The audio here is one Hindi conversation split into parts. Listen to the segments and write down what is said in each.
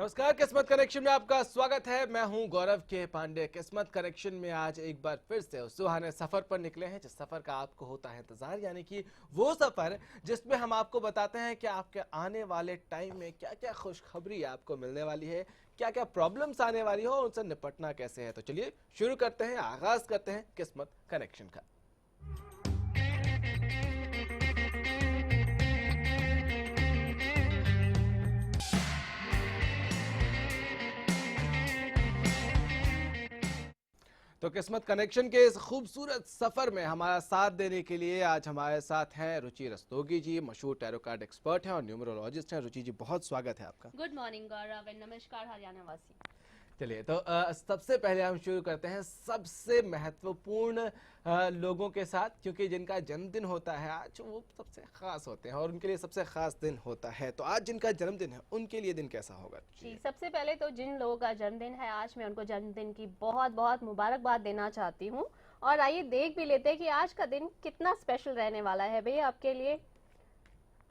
नमस्कार, किस्मत कनेक्शन में आपका स्वागत है। मैं हूं गौरव के पांडे। किस्मत कनेक्शन में आज एक बार फिर से उस सुहाने सफर पर निकले हैं जिस सफर का आपको होता है इंतजार, यानी कि वो सफर जिसमें हम आपको बताते हैं कि आपके आने वाले टाइम में क्या क्या खुशखबरी आपको मिलने वाली है, क्या क्या प्रॉब्लम्स आने वाली हो और उनसे निपटना कैसे है। तो चलिए शुरू करते हैं, आगाज करते हैं किस्मत कनेक्शन का। तो किस्मत कनेक्शन के इस खूबसूरत सफर में हमारा साथ देने के लिए आज हमारे साथ हैं रुचि रस्तोगी जी, मशहूर टैरो कार्ड एक्सपर्ट हैं और न्यूमरोलॉजिस्ट हैं। रुचि जी, बहुत स्वागत है आपका। गुड मॉर्निंग गौरव एंड नमस्कार हरियाणा वासी। चलिए, तो सबसे पहले हम शुरू करते हैं सबसे महत्वपूर्ण लोगों के साथ, क्योंकि जिनका जन्मदिन होता है आज वो सबसे खास होते हैं और उनके लिए सबसे खास दिन होता है। तो आज जिनका जन्मदिन है उनके लिए दिन कैसा होगा जी, सबसे पहले तो जिन लोगों का जन्मदिन है आज मैं उनको जन्मदिन की बहुत बहुत मुबारकबाद देना चाहती हूँ। और आइए देख भी लेते हैं कि आज का दिन कितना स्पेशल रहने वाला है। भैया आपके लिए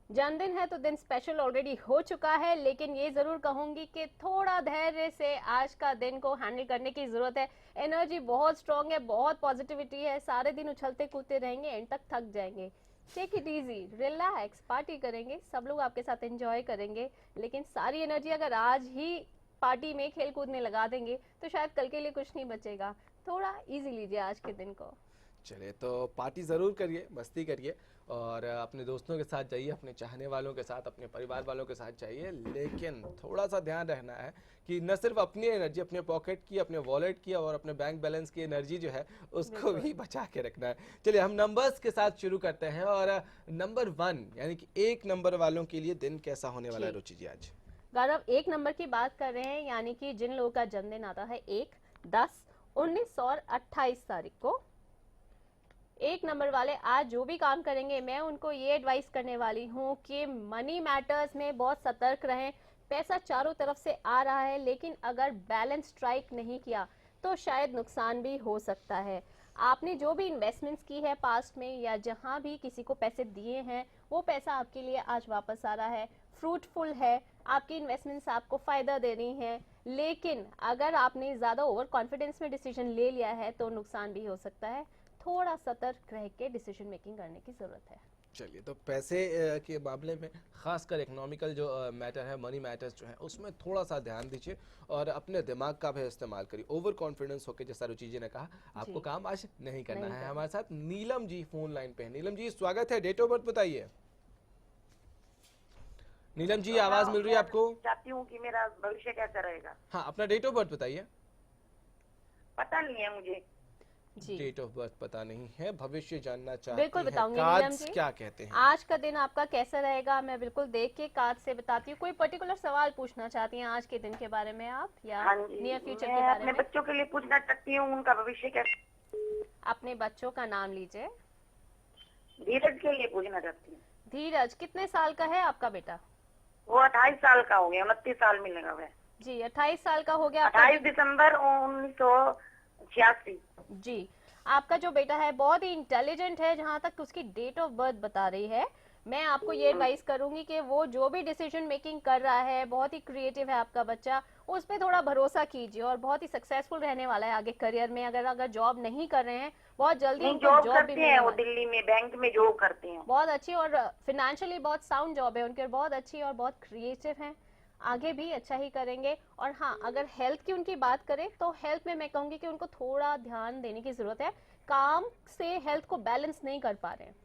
जन्मदिन है तो दिन स्पेशल ऑलरेडी हो चुका है, लेकिन ये जरूर कहूंगी कि थोड़ा धैर्य से आज का दिन को हैंडल करने की जरूरत है। एनर्जी बहुत स्ट्रांग है, बहुत पॉजिटिविटी है, सारे दिन उछलते कूदते रहेंगे, एंड तक थक जाएंगे। Take it easy, relax, party करेंगे, सब लोग आपके साथ एंजॉय करेंगे, लेकिन सारी एनर्जी अगर आज ही पार्टी में खेल कूद में लगा देंगे तो शायद कल के लिए कुछ नहीं बचेगा। थोड़ा इजी लीजिए आज के दिन को। चलिए, तो पार्टी ज़रूर करिए, मस्ती करिए और अपने दोस्तों के साथ जाइए, अपने चाहने वालों के साथ, अपने परिवार वालों के साथ जाइए, लेकिन थोड़ा सा ध्यान रखना है कि न सिर्फ अपनी एनर्जी, अपने पॉकेट की, अपने वॉलेट की और अपने बैंक बैलेंस की एनर्जी जो है उसको भी बचा के रखना है। चलिए, हम नंबर्स के साथ शुरू करते हैं और नंबर 1 यानी कि 1 नंबर वालों के लिए दिन कैसा होने वाला है रुचि जी आज? गौरव 1 नंबर की बात कर रहे हैं, यानी कि जिन लोगों का जन्मदिन आता है 1, 10, 19 और 28 तारीख को, 1 नंबर वाले आज जो भी काम करेंगे मैं उनको ये एडवाइस करने वाली हूँ कि मनी मैटर्स में बहुत सतर्क रहें। पैसा चारों तरफ से आ रहा है, लेकिन अगर बैलेंस स्ट्राइक नहीं किया तो शायद नुकसान भी हो सकता है। आपने जो भी इन्वेस्टमेंट्स की है पास्ट में या जहां भी किसी को पैसे दिए हैं, वो पैसा आपके लिए आज वापस आ रहा है, फ्रूटफुल है, आपकी इन्वेस्टमेंट्स आपको फायदा दे रही हैं। लेकिन अगर आपने ज्यादा ओवर कॉन्फिडेंस में डिसीजन ले लिया है तो नुकसान भी हो सकता है। थोड़ा सतर्क रह के डिसीजन मेकिंग करने की जरूरत है। चलिए, तो पैसे के मामले में खासकर इकोनॉमिकल जो मैटर है, मनी मैटर्स जो है, उसमें थोड़ा सा ध्यान दीजिए और अपने दिमाग का भी इस्तेमाल करिए। ओवर कॉन्फिडेंस होकर, जैसा रुचि जी ने कहा, आपको काम आज नहीं करना है। हमारे साथ नीलम जी फोन लाइन पे है। नीलम जी, स्वागत है। डेट ऑफ बर्थ बताइए। नीलम जी, आवाज मिल रही है आपको? चाहती हूँ कि मेरा भविष्य कैसा रहेगा। हाँ, अपना डेट ऑफ बर्थ बताइए। पता नहीं है मुझे। डेट ऑफ बर्थ पता नहीं है, भविष्य जानना चाहती बिल्कुल हैं। बताऊंगी नीलम कार्ड्स जी। क्या कहते हैं? आज का दिन आपका कैसा रहेगा मैं बिल्कुल देख के कार्ड से बताती हूँ। कोई पर्टिकुलर सवाल पूछना चाहती हैं आज के दिन के बारे में आप, या हाँ जी, नियर फ्यूचर के मैं बारे अपने में? बच्चों के लिए पूछना चाहती हूँ उनका भविष्य कैसा। अपने बच्चों का नाम लीजिए। धीरज के लिए पूछना चाहती हूँ। धीरज कितने साल का है आपका बेटा? वो 28 साल का हो गया, 29 साल मिलेगा वह। जी, 28 साल का हो गया आपका 28 दिसंबर 1986। जी, आपका जो बेटा है बहुत ही इंटेलिजेंट है जहां तक उसकी डेट ऑफ बर्थ बता रही है। मैं आपको ये एडवाइस करूंगी कि वो जो भी डिसीजन मेकिंग कर रहा है, बहुत ही क्रिएटिव है आपका बच्चा, उस पर थोड़ा भरोसा कीजिए और बहुत ही सक्सेसफुल रहने वाला है आगे करियर में। अगर जॉब नहीं कर रहे हैं, बहुत जल्दी उनको जॉब जॉब भी करते हैं, वो दिल्ली में बैंक में जॉब करते हैं। बहुत अच्छी और फिनेंशियली बहुत साउंड जॉब है उनकी, और बहुत अच्छी और बहुत क्रिएटिव है, आगे भी अच्छा ही करेंगे। और हाँ, अगर हेल्थ की उनकी बात करें तो हेल्थ में मैं कहूंगी कि उनको थोड़ा ध्यान देने की जरूरत है। काम से हेल्थ को बैलेंस नहीं कर पा रहे हैं,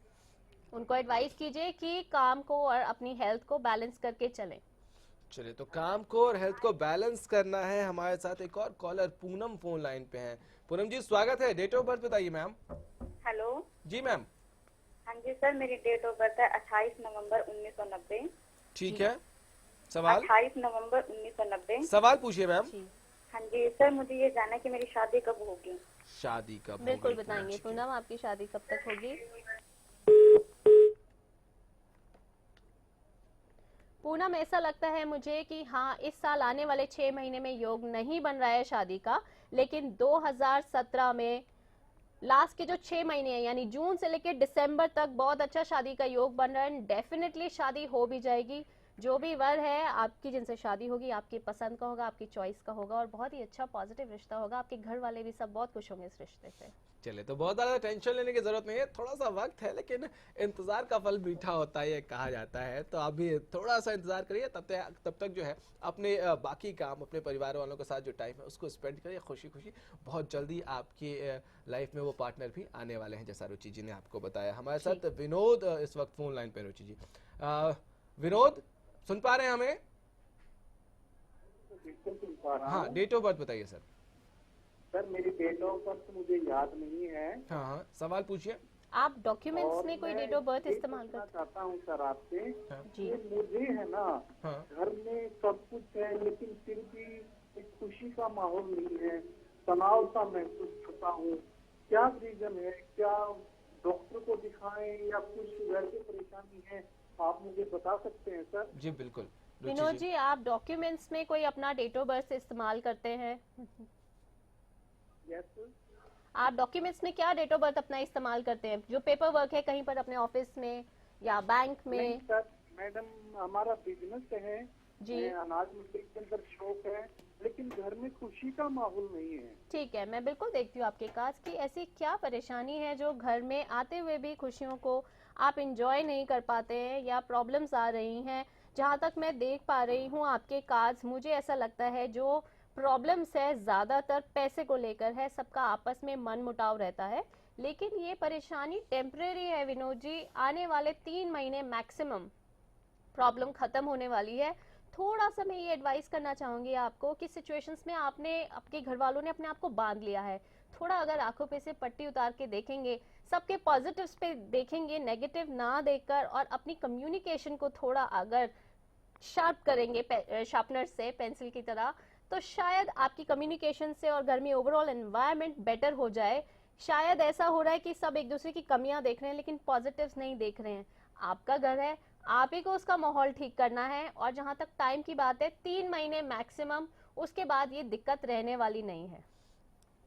उनको एडवाइस कीजिए कि काम को और अपनी हेल्थ को बैलेंस करके चलें। चलिए, तो काम को और हेल्थ को बैलेंस करना है। हमारे साथ एक और कॉलर पूनम फोन लाइन पे हैं। पूनम जी, स्वागत है। डेट ऑफ बर्थ बताइए मैम। हेलो जी मैम। हाँ जी सर, मेरी डेट ऑफ बर्थ है 28 नवंबर 1990। ठीक है, सवाल? 28 नवंबर 1990। सवाल पूछिए मैम। हाँ जी सर, मुझे ये जानना है कि मेरी शादी कब होगी। शादी कब बिल्कुल होगी? बताएंगे पूनम, आपकी शादी कब तक होगी? पूनम, ऐसा लगता है मुझे कि हाँ, इस साल आने वाले 6 महीने में योग नहीं बन रहा है शादी का, लेकिन 2017 में लास्ट के जो 6 महीने हैं यानी जून से लेकर दिसंबर तक बहुत अच्छा शादी का योग बन रहा है। डेफिनेटली शादी हो भी जाएगी। जो भी वर है आपकी जिनसे शादी होगी आपकी पसंद का होगा, आपकी चॉइस का होगा और बहुत ही अच्छा पॉजिटिव रिश्ता होगा। आपके घर वाले भी सब बहुत खुश होंगे इस रिश्ते से। चलिए, तो बहुत ज़्यादा टेंशन लेने की ज़रूरत नहीं है, थोड़ा सा वक्त है, लेकिन इंतज़ार का फल मीठा होता है ये कहा जाता है। तो आप भी थोड़ा सा इंतज़ार करिए, तब तक जो है अपने बाकी काम, अपने परिवार वालों के साथ जो टाइम है उसको स्पेंड करिए खुशी खुशी। बहुत जल्दी आपकी लाइफ में वो पार्टनर भी आने वाले हैं, जैसा रुचि जी ने आपको बताया। हमारे साथ विनोद इस वक्त फ़ोन लाइन पे। रुचि जी, विनोद सुन पा रहे हैं हमें? बिल्कुल सुन पा रहा हाँ, हूँ। डेट ऑफ बर्थ बताइए सर। सर मेरी डेट ऑफ बर्थ मुझे याद नहीं है। हाँ हाँ, सवाल पूछिए। आप डॉक्यूमेंट्स और में कोई मैं डेट ऑफ बर्थ ये इस्तेमाल पूछना करते चाहता हूँ सर आपसे हाँ। जी। कि मुझे है ना, हाँ। घर में सब कुछ है लेकिन फिर भी एक खुशी का माहौल नहीं है, तनाव सा महसूस करता हूँ। क्या रीजन है? क्या डॉक्टर को दिखाएं या कुछ घर की परेशानी है? आप मुझे बता सकते हैं सर? जी बिल्कुल। विनोद रुचि जी, जी, आप डॉक्यूमेंट्स में कोई अपना डेट ऑफ बर्थ इस्तेमाल करते हैं? Yes sir. आप डॉक्यूमेंट्स में क्या डेट ऑफ बर्थ अपना इस्तेमाल करते हैं? जो पेपर वर्क है कहीं पर अपने ऑफिस में या बैंक नहीं में? सर, मैडम हमारा बिजनेस है, जी। अनाज मंडी के अंदर शॉप है, लेकिन घर में खुशी का माहौल नहीं है। ठीक है, मैं बिल्कुल देखती हूँ आपके काज की ऐसी क्या परेशानी है जो घर में आते हुए भी खुशियों को आप इंजॉय नहीं कर पाते हैं या प्रॉब्लम्स आ रही हैं। जहाँ तक मैं देख पा रही हूँ आपके काज, मुझे ऐसा लगता है जो प्रॉब्लम्स है ज़्यादातर पैसे को लेकर है, सबका आपस में मन मुटाव रहता है। लेकिन ये परेशानी टेम्परेरी है विनोद जी, आने वाले 3 महीने मैक्सिमम प्रॉब्लम खत्म होने वाली है। थोड़ा सा मैं ये एडवाइस करना चाहूंगी आपको कि सिचुएशंस में आपने, आपके घर वालों ने अपने आप को बांध लिया है, थोड़ा अगर आंखों पे से पट्टी उतार के देखेंगे, सबके पॉजिटिव्स पे देखेंगे, नेगेटिव ना देखकर, और अपनी कम्युनिकेशन को थोड़ा अगर शार्प करेंगे शार्पनर से पेंसिल की तरह, तो शायद आपकी कम्युनिकेशन से और घर में ओवरऑल एनवायरनमेंट बेटर हो जाए। शायद ऐसा हो रहा है कि सब एक दूसरे की कमियां देख रहे हैं लेकिन पॉजिटिव्स नहीं देख रहे हैं। आपका घर है, आप ही को उसका माहौल ठीक करना है। और जहां तक टाइम की बात है, 3 महीने मैक्सिमम, उसके बाद ये दिक्कत रहने वाली नहीं है।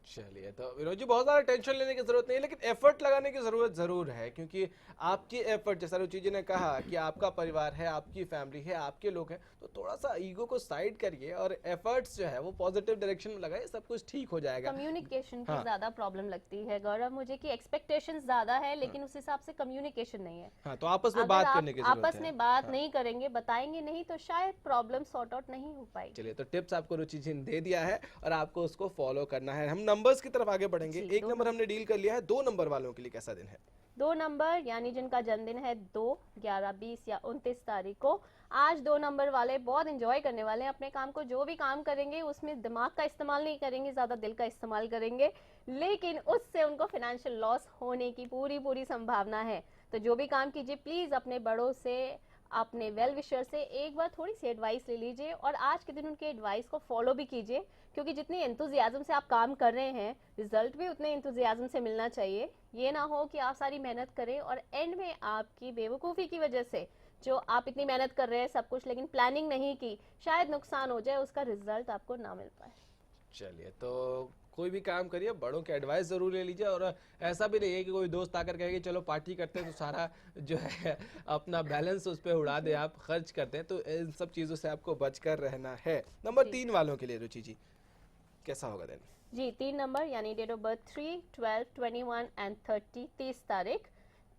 चलिए, तो विनोद जी बहुत ज़्यादा टेंशन लेने की ज़रूरत नहीं है, लेकिन एफर्ट लगाने की ज़रूरत ज़रूर है, क्योंकि आपकी एफर्ट, जैसा रुचि जी ने कहा कि आपका परिवार है, आपकी फैमिली है, आपके लोग हैं, तो थोड़ा सा ईगो को साइड करिए और एफर्ट्स जो है वो पॉजिटिव डायरेक्शन में लगाइए, सब कुछ ठीक हो जाएगा। कम्युनिकेशन की हाँ। ज्यादा प्रॉब्लम लगती है गौरव मुझे कि एक्सपेक्टेशंस ज्यादा है लेकिन उस हिसाब से कम्युनिकेशन नहीं है। हाँ, तो आपस में अगर बात आप करने की ज़रूरत आपस है। में बात हाँ। नहीं करेंगे, बताएंगे नहीं, तो शायद प्रॉब्लम सॉर्ट आउट नहीं हो पाएगी। चलिए, तो टिप्स आपको रुचि जी ने दे दिया है और आपको उसको फॉलो करना है। हम नंबर्स की तरफ आगे बढ़ेंगे। जी, एक दो नंबर हमने डील कर लिया है, 2 नंबर वालों के लिए कैसा दिन है? 2 नंबर यानी जिनका जन्मदिन है 2, 11, 20 या 29 तारीख को, आज 2 नंबर वाले बहुत एंजॉय करने वाले हैं अपने काम को। जो भी काम करेंगे उसमें दिमाग का इस्तेमाल नहीं करेंगे, ज़्यादा दिल का इस्तेमाल करेंगे, लेकिन उससे उनको फाइनेंशियल लॉस होने की पूरी संभावना है। तो जो भी काम कीजिए प्लीज़ अपने बड़ों से, अपने वेल विशर से एक बार थोड़ी सी एडवाइस ले लीजिए और आज के दिन उनके एडवाइस को फॉलो भी कीजिए, क्योंकि जितनी एंथुजियाज्म से आप काम कर रहे हैं रिजल्ट भी उतने एंथुजियाज्म से मिलना चाहिए। ये ना हो कि आप सारी मेहनत करें और एंड में आपकी बेवकूफ़ी की वजह से, जो आप इतनी मेहनत कर रहे हैं सब कुछ लेकिन प्लानिंग नहीं की, शायद नुकसान हो जाए, उसका रिजल्ट आपको ना मिल पाए। चलिए, तो कोई भी काम करिए बड़ों की एडवाइस ज़रूर ले लीजिए, और ऐसा भी नहीं है कि कोई दोस्त आकर कहे कि चलो पार्टी करते हैं तो सारा जो है अपना बैलेंस उस पर उड़ा दे, आप खर्च करते हैं, तो इन सब चीज़ों से आपको बचकर रहना है। नंबर 3 वालों के लिए रुचि जी कैसा होगा दिन? जी, 3 नंबर यानी डेट ऑफ बर्थ 3, 12, 21 एंड 30, 30 तारीख।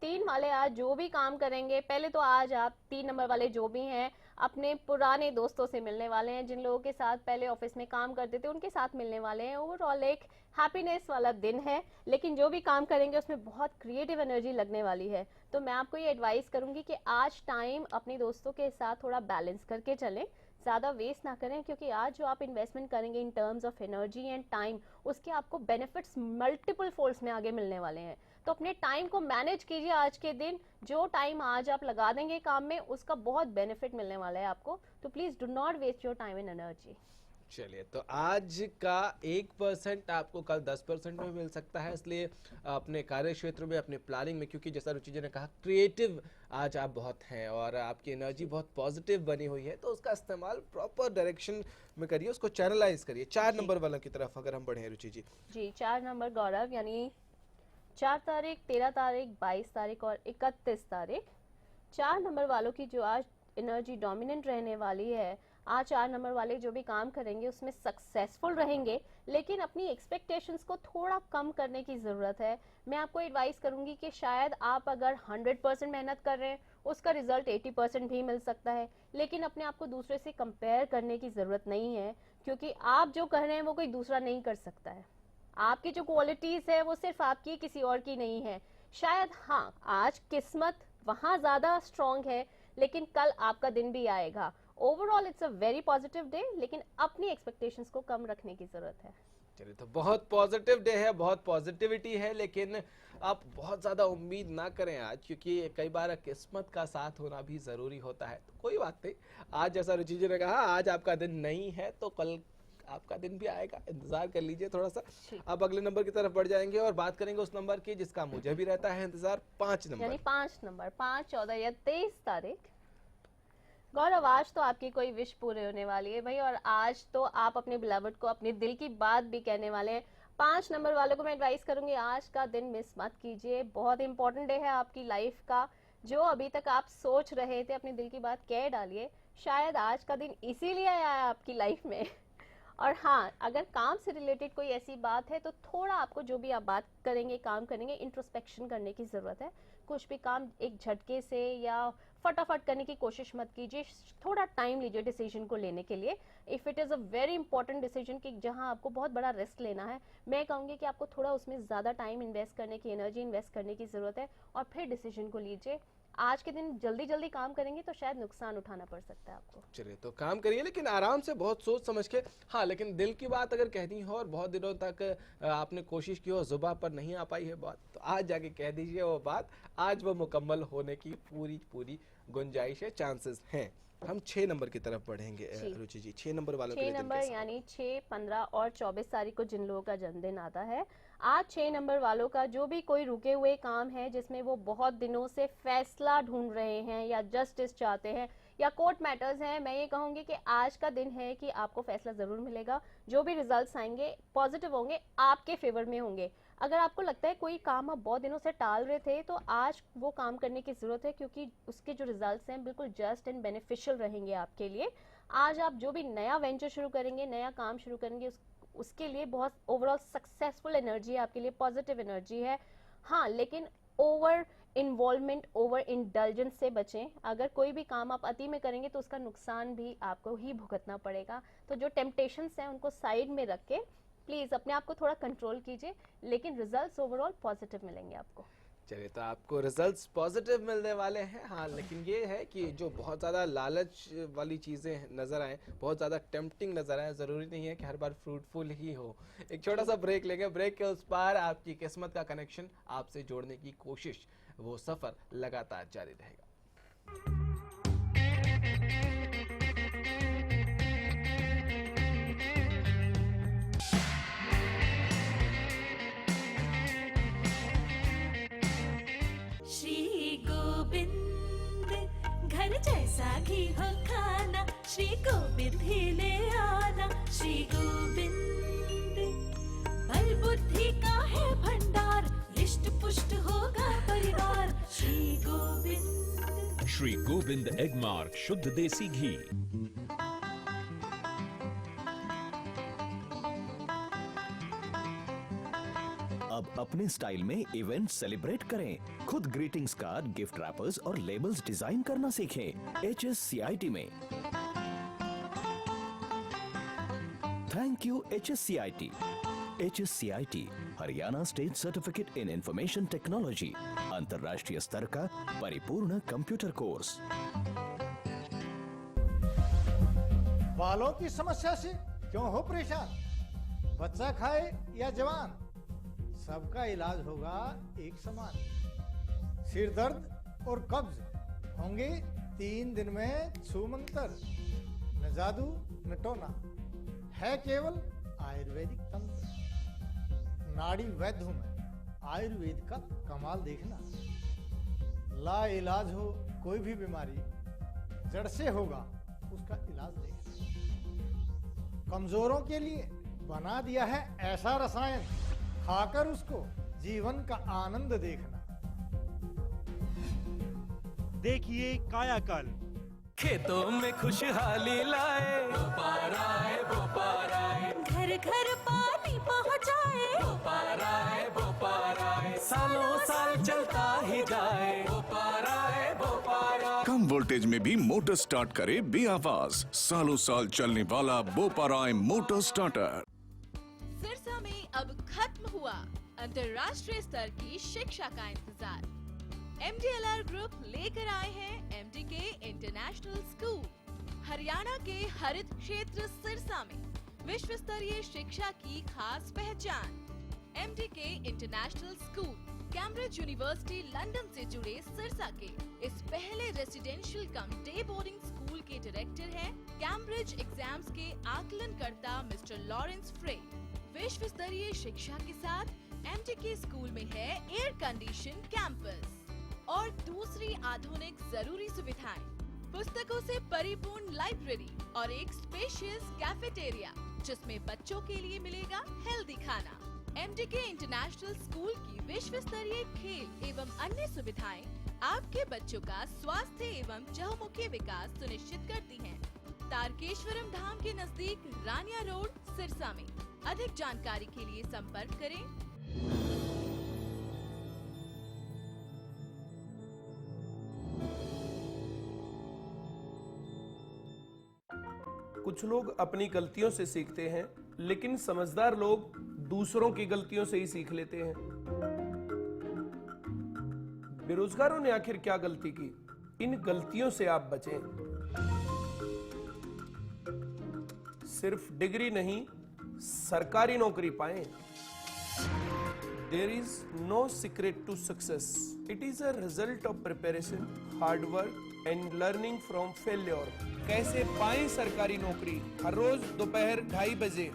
3 वाले आज जो भी काम करेंगे, पहले तो आज आप 3 नंबर वाले जो भी हैं अपने पुराने दोस्तों से मिलने वाले हैं, जिन लोगों के साथ पहले ऑफिस में काम करते थे उनके साथ मिलने वाले हैं। ओवरऑल एक हैप्पीनेस वाला दिन है, लेकिन जो भी काम करेंगे उसमें बहुत क्रिएटिव एनर्जी लगने वाली है। तो मैं आपको ये एडवाइस करूंगी कि आज टाइम अपने दोस्तों के साथ थोड़ा बैलेंस करके चलें, ज़्यादा वेस्ट ना करें, क्योंकि आज जो आप इन्वेस्टमेंट करेंगे in terms of energy and time, उसके आपको बेनिफिट्स मल्टीपल फोल्ड्स में आगे मिलने वाले हैं। तो अपने टाइम को मैनेज कीजिए आज के दिन, जो टाइम आज आप लगा देंगे काम में उसका बहुत बेनिफिट मिलने वाला है आपको। तो please do not waste your time and energy. चलिए, तो आज का 1% आपको कल 10% में मिल सकता है, इसलिए अपने कार्य क्षेत्र में, अपने प्लानिंग में, क्योंकि जैसा रुचि जी ने कहा क्रिएटिव आज आप बहुत हैं और आपकी एनर्जी बहुत पॉजिटिव बनी हुई है, तो उसका इस्तेमाल प्रॉपर डायरेक्शन में करिए, उसको चैनलाइज करिए। 4 नंबर वालों की तरफ अगर हम बढ़े रुचि जी। जी, 4 नंबर गौरव यानी 4 तारीख, 13 तारीख, 22 तारीख और 31 तारीख। 4 नंबर वालों की जो आज एनर्जी डोमिनेंट रहने वाली है। आज 4 नंबर वाले जो भी काम करेंगे उसमें सक्सेसफुल रहेंगे, लेकिन अपनी एक्सपेक्टेशंस को थोड़ा कम करने की ज़रूरत है। मैं आपको एडवाइस करूंगी कि शायद आप अगर 100% मेहनत कर रहे हैं उसका रिजल्ट 80% भी मिल सकता है, लेकिन अपने आप को दूसरे से कंपेयर करने की ज़रूरत नहीं है, क्योंकि आप जो कर रहे हैं वो कोई दूसरा नहीं कर सकता है। आपकी जो क्वालिटीज़ है वो सिर्फ आपकी, किसी और की नहीं है। शायद हाँ, आज किस्मत वहाँ ज़्यादा स्ट्रॉन्ग है, लेकिन कल आपका दिन भी आएगा। Overall it's a very positive day, लेकिन अपनी एक्सपेक्टेशंस को कम रखने की ज़रूरत है। चलिए, तो बहुत पॉजिटिव डे है, बहुत पॉजिटिविटी है, लेकिन आप बहुत ज़्यादा उम्मीद ना करें आज, क्योंकि कई बार किस्मत का साथ होना भी ज़रूरी होता है। तो कोई बात नहीं, आज जैसा रुचि जी ने कहा आज आपका दिन नहीं है तो कल आपका दिन भी आएगा, इंतजार कर लीजिए थोड़ा सा। अब अगले नंबर की तरफ बढ़ जाएंगे और बात करेंगे उस नंबर की जिसका मुझे भी रहता है इंतजार, 5 नंबर। यानी 5 नंबर, 5, 14 या 23 तारीख। गौरव, आज तो आपकी कोई विश पूरे होने वाली है भाई, और आज तो आप अपने बिलवड को अपने दिल की बात भी कहने वाले हैं। 5 नंबर वालों को मैं एडवाइस करूंगी आज का दिन मिस मत कीजिए, बहुत इंपॉर्टेंट डे है आपकी लाइफ का। जो अभी तक आप सोच रहे थे अपने दिल की बात कह डालिए, शायद आज का दिन इसीलिए आया है आपकी लाइफ में। और हाँ, अगर काम से रिलेटेड कोई ऐसी बात है तो थोड़ा आपको जो भी आप बात करेंगे, काम करेंगे, इंट्रोस्पेक्शन करने की ज़रूरत है। कुछ भी काम एक झटके से या फटाफट करने की कोशिश मत कीजिए, थोड़ा टाइम लीजिए डिसीजन को लेने के लिए। If it is a very important decision कि जहाँ आपको बहुत बड़ा रिस्क लेना है, मैं कहूँगी कि आपको थोड़ा उसमें ज़्यादा टाइम इन्वेस्ट करने की, एनर्जी इन्वेस्ट करने की ज़रूरत है, और फिर डिसीजन को लीजिए। आज के दिन जल्दी जल्दी काम करेंगे तो शायद नुकसान उठाना पड़ सकता है आपको। चलिए, तो काम करिए लेकिन आराम से, बहुत सोच समझ के। हाँ, लेकिन दिल की बात अगर कहनी हो और बहुत दिनों तक आपने कोशिश की हो, जुबान पर नहीं आ पाई है बात, तो आज जाके कह दीजिए वो बात। आज वो मुकम्मल होने की पूरी गुंजाइश है, चांसेस हैं। हम 6 नंबर की तरफ बढ़ेंगे रुचि जी। 6 नंबर वालों के 6 लिए दिन नंबर कैसा? यानी 6, 15 और 24 तारीख को जिन लोगों का जन्मदिन आता है, आज 6 नंबर वालों का जो भी कोई रुके हुए काम है जिसमें वो बहुत दिनों से फैसला ढूंढ रहे हैं या जस्टिस चाहते हैं या कोर्ट मैटर्स हैं, मैं ये कहूँगी कि आज का दिन है कि आपको फैसला ज़रूर मिलेगा। जो भी रिजल्ट्स आएंगे पॉजिटिव होंगे, आपके फेवर में होंगे। अगर आपको लगता है कोई काम आप बहुत दिनों से टाल रहे थे तो आज वो काम करने की ज़रूरत है, क्योंकि उसके जो रिजल्ट्स हैं बिल्कुल जस्ट एंड बेनिफिशियल रहेंगे आपके लिए। आज आप जो भी नया वेंचर शुरू करेंगे, नया काम शुरू करेंगे, उसके लिए बहुत ओवरऑल सक्सेसफुल एनर्जी है आपके लिए, पॉजिटिव एनर्जी है। हाँ, लेकिन ओवर इन्वॉल्वमेंट, ओवर इंडल्जेंस से बचें। अगर कोई भी काम आप अति में करेंगे तो उसका नुकसान भी आपको ही भुगतना पड़ेगा। तो जो टेम्पटेशंस हैं उनको साइड में रख के प्लीज़ अपने आप को थोड़ा कंट्रोल कीजिए, लेकिन रिजल्ट्स ओवरऑल पॉजिटिव मिलेंगे आपको। चलिए, तो आपको रिजल्ट्स पॉजिटिव मिलने वाले हैं। हाँ, लेकिन ये है कि जो बहुत ज़्यादा लालच वाली चीज़ें नज़र आए, बहुत ज़्यादा टेम्पटिंग नज़र आए, ज़रूरी नहीं है कि हर बार फ्रूटफुल ही हो। एक छोटा सा ब्रेक लेंगे, ब्रेक के उस पार आपकी किस्मत का कनेक्शन आपसे जोड़ने की कोशिश, वो सफ़र लगातार जारी रहेगा। श्री गोविंद घर जैसा घी हो खाना, श्री गोविंद ही ले आना। श्री गोविंद बल बुद्धि का है भंडार, रिष्ट पुष्ट होगा परिवार। श्री गोविंद। श्री गोविंद एगमार्क शुद्ध देसी घी। अब अपने स्टाइल में इवेंट सेलिब्रेट करें। खुद ग्रीटिंग्स कार्ड, गिफ्ट रैपर्स और लेबल्स डिजाइन करना सीखें HSCIT में। Thank you HSCIT। HSCIT Haryana state certificate in information technology, अंतर्राष्ट्रीय स्तर का परिपूर्ण कंप्यूटर कोर्स। बालों की समस्या से क्यों हो परेशान? बच्चा खाए या जवान, सबका इलाज होगा एक समान। सिर दर्द और कब्ज होंगे 3 दिन में छूमंतर। न जादू न टोना, है केवल आयुर्वेदिक तंत्र। नाड़ी वैद्य हूं मैं, आयुर्वेद का कमाल देखना। ला इलाज हो कोई भी बीमारी, जड़ से होगा उसका इलाज देखना। कमजोरों के लिए बना दिया है ऐसा रसायन, खाकर उसको जीवन का आनंद देखना। देखिए कायाकल्प, खेतों में खुशहाली लाए, भोपाल आए, भोपाल आए, घर घर पानी पहुँचाए, भोपाल आए, भोपाल आए, सालों साल चलता ही जाए, भोपाल आए, भोपाल आए। कम वोल्टेज में भी मोटर स्टार्ट करे बेआवाज, सालों साल चलने वाला बोपाराय मोटर स्टार्टर। सिरसा में अब खत्म हुआ अंतर्राष्ट्रीय स्तर की शिक्षा का इंतजार। MDLR ग्रुप लेकर आए हैं MDK इंटरनेशनल स्कूल। हरियाणा के हरित क्षेत्र सिरसा में विश्व स्तरीय शिक्षा की खास पहचान। MDK international school Cambridge university London से जुड़े सिरसा के इस पहले रेसिडेंशियल कम डे बोर्डिंग स्कूल के डायरेक्टर हैं कैम्ब्रिज एग्जाम्स के आकलनकर्ता मिस्टर लॉरेंस फ्रे। विश्व स्तरीय शिक्षा के साथ MDK स्कूल में है एयर कंडीशन कैंपस और दूसरी आधुनिक जरूरी सुविधाएं, पुस्तकों से परिपूर्ण लाइब्रेरी और एक स्पेशियस कैफेटेरिया जिसमें बच्चों के लिए मिलेगा हेल्दी खाना। MDK इंटरनेशनल स्कूल की विश्व स्तरीय खेल एवं अन्य सुविधाएं आपके बच्चों का स्वास्थ्य एवं चहुमुखी विकास सुनिश्चित करती हैं। तारकेश्वरम धाम के नजदीक रानिया रोड सिरसा में। अधिक जानकारी के लिए संपर्क करें। कुछ लोग अपनी गलतियों से सीखते हैं, लेकिन समझदार लोग दूसरों की गलतियों से ही सीख लेते हैं। बेरोजगारों ने आखिर क्या गलती की? इन गलतियों से आप बचें। सिर्फ डिग्री नहीं, सरकारी नौकरी पाएं। There is no secret to success. It is a result of preparation, hard work and learning from failure. कैसे पाएं सरकारी नौकरी? हर रोज दोपहर 2:30 बजे।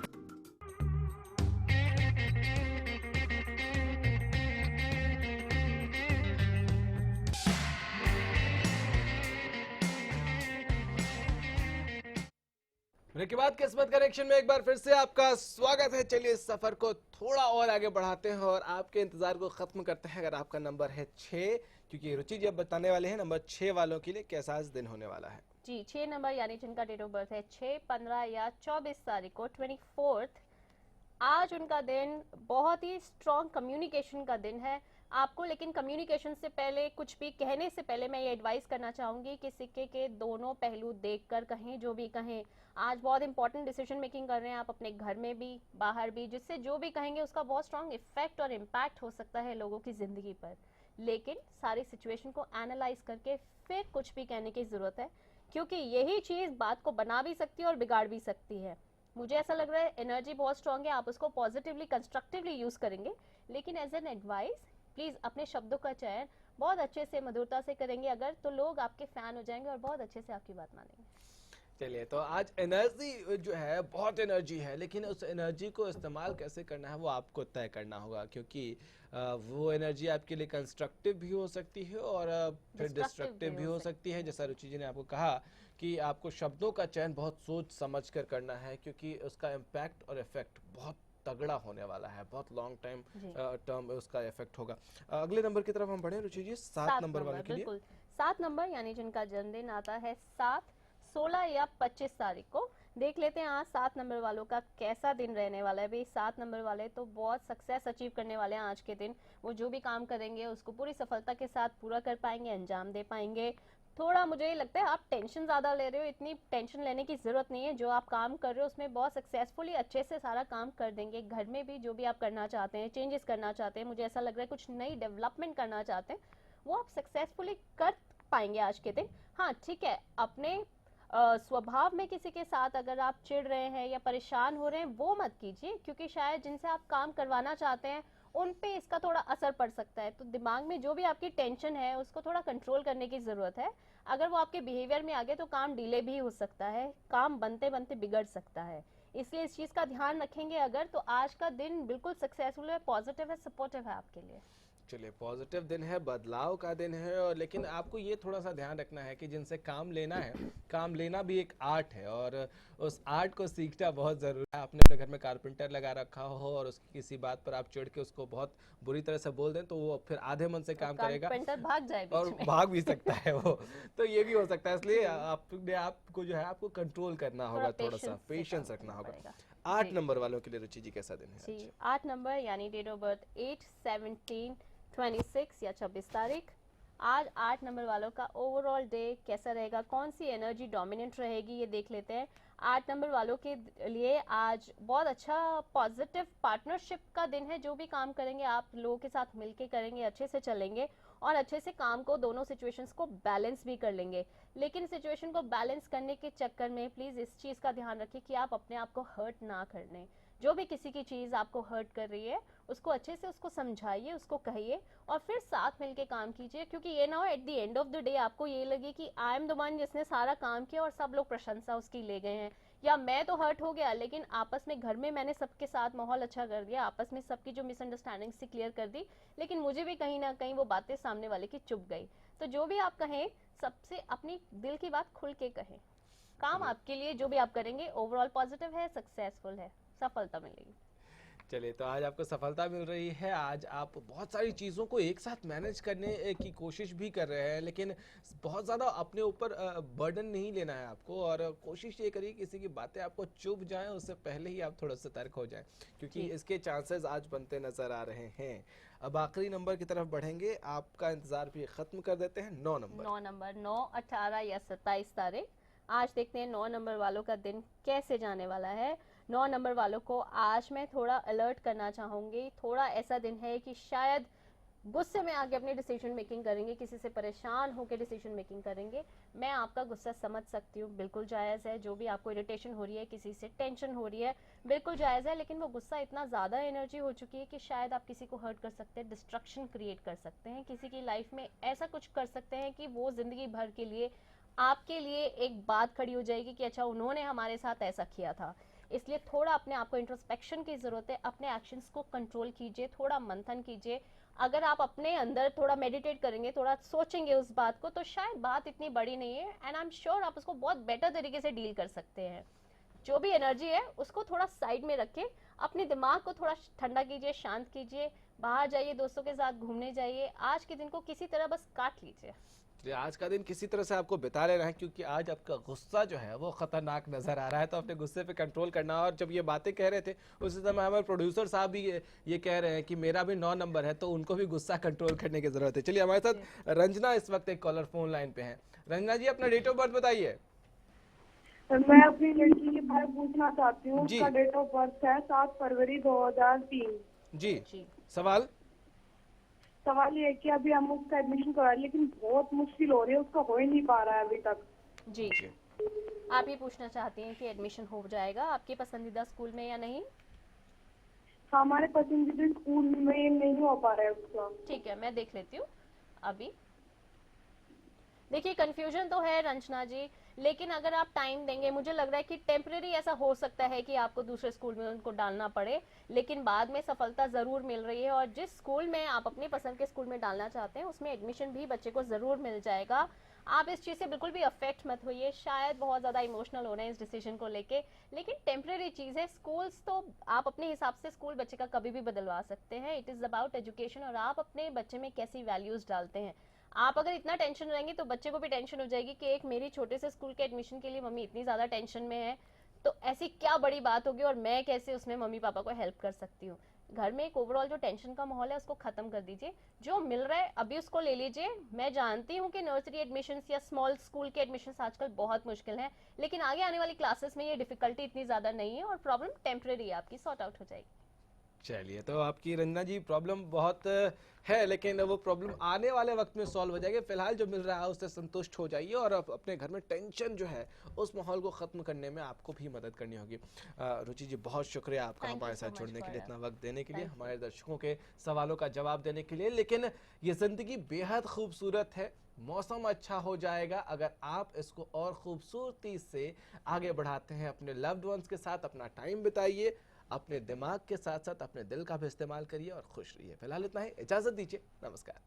ब्रेक के बाद किस्मत कनेक्शन में एक बार फिर से आपका स्वागत है। चलिए इस सफर को थोड़ा और आगे बढ़ाते हैं और आपके इंतजार को खत्म करते हैं। अगर आपका नंबर है 6, क्योंकि रुचि जी अब बताने वाले हैं नंबर 6 वालों के लिए कैसा आज दिन होने वाला है। जी 6 नंबर यानी जिनका डेट ऑफ बर्थ है 6, 15 या 24 तारीख को 24th, आज उनका दिन बहुत ही स्ट्रॉन्ग कम्युनिकेशन का दिन है आपको। लेकिन कम्युनिकेशन से पहले, कुछ भी कहने से पहले मैं ये एडवाइस करना चाहूँगी कि सिक्के के दोनों पहलू देखकर कहें, जो भी कहें। आज बहुत इंपॉर्टेंट डिसीजन मेकिंग कर रहे हैं आप अपने घर में भी बाहर भी, जिससे जो भी कहेंगे उसका बहुत स्ट्रॉन्ग इफेक्ट और इम्पैक्ट हो सकता है लोगों की ज़िंदगी पर। लेकिन सारी सिचुएशन को एनालाइज करके फिर कुछ भी कहने की ज़रूरत है, क्योंकि यही चीज़ बात को बना भी सकती है और बिगाड़ भी सकती है। मुझे ऐसा लग रहा है एनर्जी बहुत स्ट्रॉन्ग है, आप उसको पॉजिटिवली कंस्ट्रक्टिवली यूज़ करेंगे। लेकिन एज एन एडवाइस प्लीज़ अपने शब्दों का चयन बहुत अच्छे से, मधुरता से करेंगे अगर, तो लोग आपके फ़ैन हो जाएंगे और बहुत अच्छे से आपकी बात मानेंगे। चलिए, तो आज एनर्जी जो है, बहुत एनर्जी है, लेकिन उस एनर्जी को इस्तेमाल कैसे करना है वो आपको तय करना होगा, क्योंकि वो एनर्जी आपके लिए कंस्ट्रक्टिव भी हो सकती है और फिर डिस्ट्रक्टिव भी हो सकती है। जैसा रुचि जी ने आपको कहा कि आपको शब्दों का चयन बहुत सोच समझ कर करना है, क्योंकि उसका इम्पैक्ट और इफेक्ट बहुत तगड़ा होने वाला है, बहुत लॉन्ग टाइम टर्म उसका इफेक्ट होगा। अगले नंबर की तरफ हम बढ़े रुचि जी, 7 नंबर वाले के लिए। 7 नंबर यानी जिनका जन्मदिन आता है 7, 16 या 25 तारीख को। देख लेते हैं आज 7 नंबर वालों का कैसा दिन रहने वाला है। भाई 7 नंबर वाले तो बहुत सक्सेस अचीव करने वाले हैं आज के दिन। वो जो भी काम करेंगे उसको पूरी सफलता के साथ पूरा कर पाएंगे, अंजाम दे पाएंगे। थोड़ा मुझे लगता है आप टेंशन ज़्यादा ले रहे हो, इतनी टेंशन लेने की ज़रूरत नहीं है। जो आप काम कर रहे हो उसमें बहुत सक्सेसफुली अच्छे से सारा काम कर देंगे। घर में भी जो भी आप करना चाहते हैं, चेंजेस करना चाहते हैं, मुझे ऐसा लग रहा है कुछ नई डेवलपमेंट करना चाहते हैं, वो आप सक्सेसफुली कर पाएंगे आज के दिन। हाँ ठीक है, अपने स्वभाव में किसी के साथ अगर आप चिढ़ रहे हैं या परेशान हो रहे हैं वो मत कीजिए, क्योंकि शायद जिनसे आप काम करवाना चाहते हैं उन पे इसका थोड़ा असर पड़ सकता है। तो दिमाग में जो भी आपकी टेंशन है उसको थोड़ा कंट्रोल करने की ज़रूरत है। अगर वो आपके बिहेवियर में आ गए तो काम डिले भी हो सकता है, काम बनते बनते बिगड़ सकता है। इसलिए इस चीज़ का ध्यान रखेंगे अगर, तो आज का दिन बिल्कुल सक्सेसफुल है, पॉजिटिव है, सपोर्टिव है आपके लिए। चलिए, पॉजिटिव दिन है, बदलाव का दिन है, और लेकिन आपको ये थोड़ा सा ध्यान रखना है कि जिनसे काम लेना है, काम लेना भी एक आर्ट है और उस आर्ट को सीखना बहुत ज़रूरी है। आपने अपने घर में कारपेंटर लगा रखा हो और उसकी किसी बात पर आप चिढ़ के उसको बहुत बुरी तरह से बोल दें तो वो फिर आधे मन से काम करेगा कारपेंटर भाग जाए और बीच में। भाग भी सकता है वो। तो ये भी हो सकता है, इसलिए आपने आपको जो है आपको कंट्रोल करना होगा, थोड़ा सा पेशेंस रखना होगा। 8 नंबर वालों के लिए रुचि जी कैसा दिन है? जी, 8 नंबर यानी डेट ऑफ बर्थ 8, 17, 26 या 26 तारीख। आज 8 नंबर वालों का ओवरऑल डे कैसा रहेगा, कौन सी एनर्जी डोमिनेंट रहेगी, ये देख लेते हैं। 8 नंबर वालों के लिए आज बहुत अच्छा पॉजिटिव पार्टनरशिप का दिन है। जो भी काम करेंगे आप लोगों के साथ मिलके करेंगे, अच्छे से चलेंगे और अच्छे से काम को, दोनों सिचुएशंस को बैलेंस भी कर लेंगे। लेकिन सिचुएशन को बैलेंस करने के चक्कर में प्लीज़ इस चीज़ का ध्यान रखिए कि आप अपने आप को हर्ट ना कर लें। जो भी किसी की चीज़ आपको हर्ट कर रही है उसको अच्छे से उसको समझाइए, उसको कहिए और फिर साथ मिलके काम कीजिए, क्योंकि ये ना हो at the end of the day आपको ये लगे कि आई एम द वन जिसने सारा काम किया और सब लोग प्रशंसा उसकी ले गए हैं, या मैं तो हर्ट हो गया लेकिन आपस में घर में मैंने सबके साथ माहौल अच्छा कर दिया, आपस में सबकी जो मिसअंडरस्टैंडिंग से क्लियर कर दी, लेकिन मुझे भी कहीं ना कहीं वो बातें सामने वाले की चुभ गई। तो जो भी आप कहें सबसे अपनी दिल की बात खुल के कहें। काम आपके लिए जो भी आप करेंगे ओवरऑल पॉजिटिव है, सक्सेसफुल है, सफलता मिलेगी। चलिए, तो आज आपको सफलता मिल रही है। आज आप बहुत सारी चीज़ों को एक साथ मैनेज करने की कोशिश भी कर रहे हैं, लेकिन बहुत ज़्यादा अपने ऊपर बर्डन नहीं लेना है आपको, और कोशिश ये करिए किसी की बातें आपको चुभ जाएं उससे पहले ही आप थोड़ा सतर्क हो जाएं, क्योंकि इसके चांसेस आज बनते नज़र आ रहे हैं। अब आखिरी नंबर की तरफ बढ़ेंगे, आपका इंतज़ार भी ख़त्म कर देते हैं। 9 नंबर 9, 18 या 27 तारीख। आज देखते हैं 9 नंबर वालों का दिन कैसे जाने वाला है। 9 नंबर वालों को आज मैं थोड़ा अलर्ट करना चाहूँगी। थोड़ा ऐसा दिन है कि शायद गुस्से में आके अपनी डिसीजन मेकिंग करेंगे, किसी से परेशान होकर डिसीजन मेकिंग करेंगे। मैं आपका गुस्सा समझ सकती हूँ, बिल्कुल जायज़ है। जो भी आपको इरिटेशन हो रही है, किसी से टेंशन हो रही है, बिल्कुल जायज़ है, लेकिन वो गुस्सा इतना ज़्यादा एनर्जी हो चुकी है कि शायद आप किसी को हर्ट कर सकते हैं, डिस्ट्रक्शन क्रिएट कर सकते हैं, किसी की लाइफ में ऐसा कुछ कर सकते हैं कि वो ज़िंदगी भर के लिए आपके लिए एक बात खड़ी हो जाएगी कि अच्छा उन्होंने हमारे साथ ऐसा किया था। इसलिए थोड़ा अपने आप को इंट्रोस्पेक्शन की ज़रूरत है, अपने एक्शंस को कंट्रोल कीजिए, थोड़ा मंथन कीजिए। अगर आप अपने अंदर थोड़ा मेडिटेट करेंगे, थोड़ा सोचेंगे उस बात को, तो शायद बात इतनी बड़ी नहीं है एंड आई एम श्योर आप उसको बहुत बेटर तरीके से डील कर सकते हैं। जो भी एनर्जी है उसको थोड़ा साइड में रखें, अपने दिमाग को थोड़ा ठंडा कीजिए, शांत कीजिए, बाहर जाइए, दोस्तों के साथ घूमने जाइए। आज के दिन को किसी तरह बस काट लीजिए। आज का दिन किसी तरह से आपको बिता लेना है, क्योंकि आज आपका गुस्सा जो है वो खतरनाक नजर आ रहा है, तो अपने गुस्से पे कंट्रोल करना। और जब ये बातें कह रहे थे उसी समय हमारे प्रोड्यूसर साहब भी ये कह रहे हैं कि मेरा भी 9 नंबर है, तो उनको भी गुस्सा कंट्रोल करने की जरूरत है। चलिए, हमारे साथ रंजना इस वक्त एक कॉलर फोन लाइन पे है। रंजना जी, अपना डेट ऑफ बर्थ बताइए। मैं अपनी लड़की के बारे में पूछना चाहती हूँ। उसका डेट ऑफ बर्थ है 7 फरवरी 2003। जी, सवाल सवाल ये है कि अभी हम उसका एडमिशन करा रहे, लेकिन बहुत मुश्किल हो रही है, उसका हो ही नहीं पा रहा है अभी तक। जी, आप ये पूछना चाहती हैं कि एडमिशन हो जाएगा आपके पसंदीदा स्कूल में या नहीं? हमारे पसंदीदा स्कूल में नहीं हो पा रहा है उसका। ठीक है, मैं देख लेती हूँ। अभी देखिए, कंफ्यूजन तो है रंजना जी, लेकिन अगर आप टाइम देंगे, मुझे लग रहा है कि टेम्परेरी ऐसा हो सकता है कि आपको दूसरे स्कूल में उनको डालना पड़े, लेकिन बाद में सफलता ज़रूर मिल रही है। और जिस स्कूल में आप अपनी पसंद के स्कूल में डालना चाहते हैं उसमें एडमिशन भी बच्चे को ज़रूर मिल जाएगा। आप इस चीज़ से बिल्कुल भी अफेक्ट मत होइए। शायद बहुत ज़्यादा इमोशनल हो रहे हैं इस डिसीजन को लेके, लेकिन टेम्परेरी चीज़ है। स्कूल्स तो आप अपने हिसाब से स्कूल बच्चे का कभी भी बदलवा सकते हैं। इट इज़ अबाउट एजुकेशन और आप अपने बच्चे में कैसी वैल्यूज़ डालते हैं। आप अगर इतना टेंशन रहेंगे तो बच्चे को भी टेंशन हो जाएगी कि एक मेरी छोटे से स्कूल के एडमिशन के लिए मम्मी इतनी ज़्यादा टेंशन में है, तो ऐसी क्या बड़ी बात होगी और मैं कैसे उसमें मम्मी पापा को हेल्प कर सकती हूँ। घर में एक ओवरऑल जो टेंशन का माहौल है उसको ख़त्म कर दीजिए। जो मिल रहा है अभी उसको ले लीजिए। मैं जानती हूँ कि नर्सरी एडमिशन्स या स्मॉल स्कूल के एडमिशन्स आजकल बहुत मुश्किल हैं, लेकिन आगे आने वाली क्लासेस में ये डिफिकल्टी इतनी ज़्यादा नहीं है और प्रॉब्लम टेम्परेरी आपकी सॉर्ट आउट हो जाएगी। चलिए, तो आपकी रंजना जी प्रॉब्लम बहुत है, लेकिन वो प्रॉब्लम आने वाले वक्त में सॉल्व हो जाएगी। फिलहाल जो मिल रहा है उससे संतुष्ट हो जाइए और अपने घर में टेंशन जो है उस माहौल को ख़त्म करने में आपको भी मदद करनी होगी। रुचि जी, बहुत शुक्रिया आपका हमारे साथ जुड़ने के लिए, इतना वक्त देने के लिए, हमारे दर्शकों के सवालों का जवाब देने के लिए। लेकिन ये ज़िंदगी बेहद खूबसूरत है, मौसम अच्छा हो जाएगा अगर आप इसको और खूबसूरती से आगे बढ़ाते हैं। अपने लव्ड वंस के साथ अपना टाइम बिताइए, अपने दिमाग के साथ साथ अपने दिल का भी इस्तेमाल करिए और खुश रहिए। फिलहाल इतना ही, इजाजत दीजिए, नमस्कार।